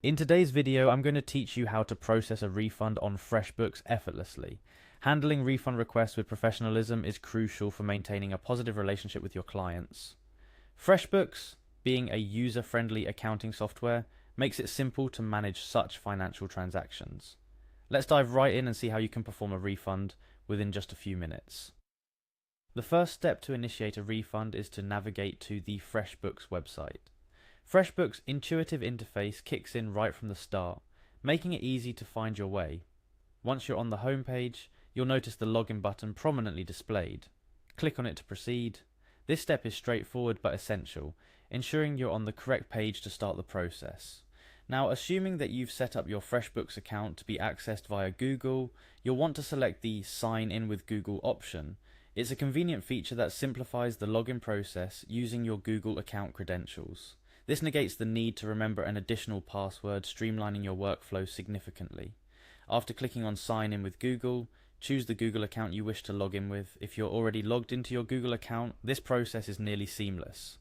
In today's video, I'm going to teach you how to process a refund on Freshbooks effortlessly. Handling refund requests with professionalism is crucial for maintaining a positive relationship with your clients. Freshbooks, being a user-friendly accounting software, makes it simple to manage such financial transactions. Let's dive right in and see how you can perform a refund within just a few minutes. The first step to initiate a refund is to navigate to the Freshbooks website. Freshbooks' intuitive interface kicks in right from the start, making it easy to find your way. Once you're on the home page, you'll notice the login button prominently displayed. Click on it to proceed. This step is straightforward but essential, ensuring you're on the correct page to start the process. Now, assuming that you've set up your Freshbooks account to be accessed via Google, you'll want to select the Sign in with Google option. It's a convenient feature that simplifies the login process using your Google account credentials. This negates the need to remember an additional password, streamlining your workflow significantly. After clicking on Sign in with Google, choose the Google account you wish to log in with. If you're already logged into your Google account, this process is nearly seamless.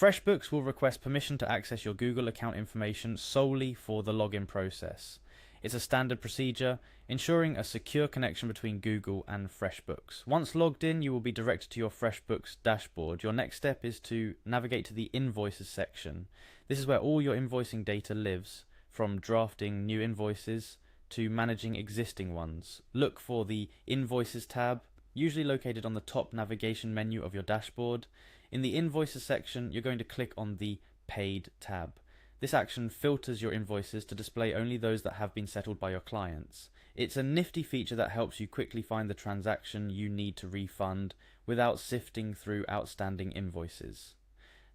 Freshbooks will request permission to access your Google account information solely for the login process. It's a standard procedure, ensuring a secure connection between Google and Freshbooks. Once logged in, you will be directed to your Freshbooks dashboard. Your next step is to navigate to the Invoices section. This is where all your invoicing data lives, from drafting new invoices to managing existing ones. Look for the Invoices tab, usually located on the top navigation menu of your dashboard. In the Invoices section, you're going to click on the Paid tab. This action filters your invoices to display only those that have been settled by your clients. It's a nifty feature that helps you quickly find the transaction you need to refund without sifting through outstanding invoices.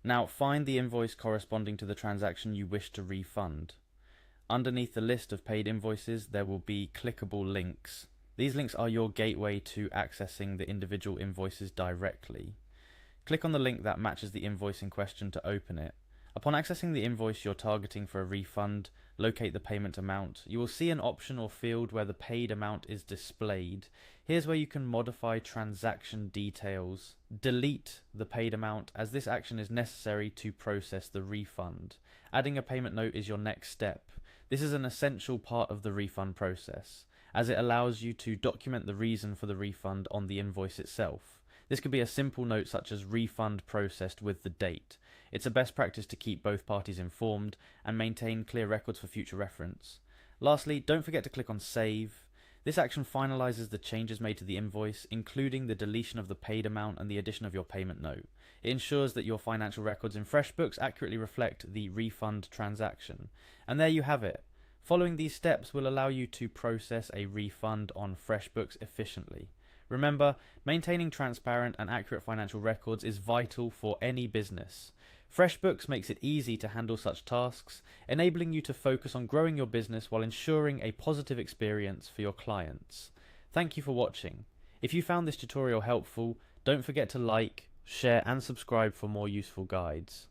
Now, find the invoice corresponding to the transaction you wish to refund. Underneath the list of paid invoices, there will be clickable links. These links are your gateway to accessing the individual invoices directly. Click on the link that matches the invoice in question to open it. Upon accessing the invoice you're targeting for a refund, locate the payment amount. You will see an option or field where the paid amount is displayed. Here's where you can modify transaction details. Delete the paid amount, as this action is necessary to process the refund. Adding a payment note is your next step. This is an essential part of the refund process, as it allows you to document the reason for the refund on the invoice itself. This could be a simple note such as refund processed with the date. It's a best practice to keep both parties informed and maintain clear records for future reference. Lastly, don't forget to click on Save. This action finalizes the changes made to the invoice, including the deletion of the paid amount and the addition of your payment note. It ensures that your financial records in Freshbooks accurately reflect the refund transaction. And there you have it. Following these steps will allow you to process a refund on Freshbooks efficiently. Remember, maintaining transparent and accurate financial records is vital for any business. Freshbooks makes it easy to handle such tasks, enabling you to focus on growing your business while ensuring a positive experience for your clients. Thank you for watching. If you found this tutorial helpful, don't forget to like, share and subscribe for more useful guides.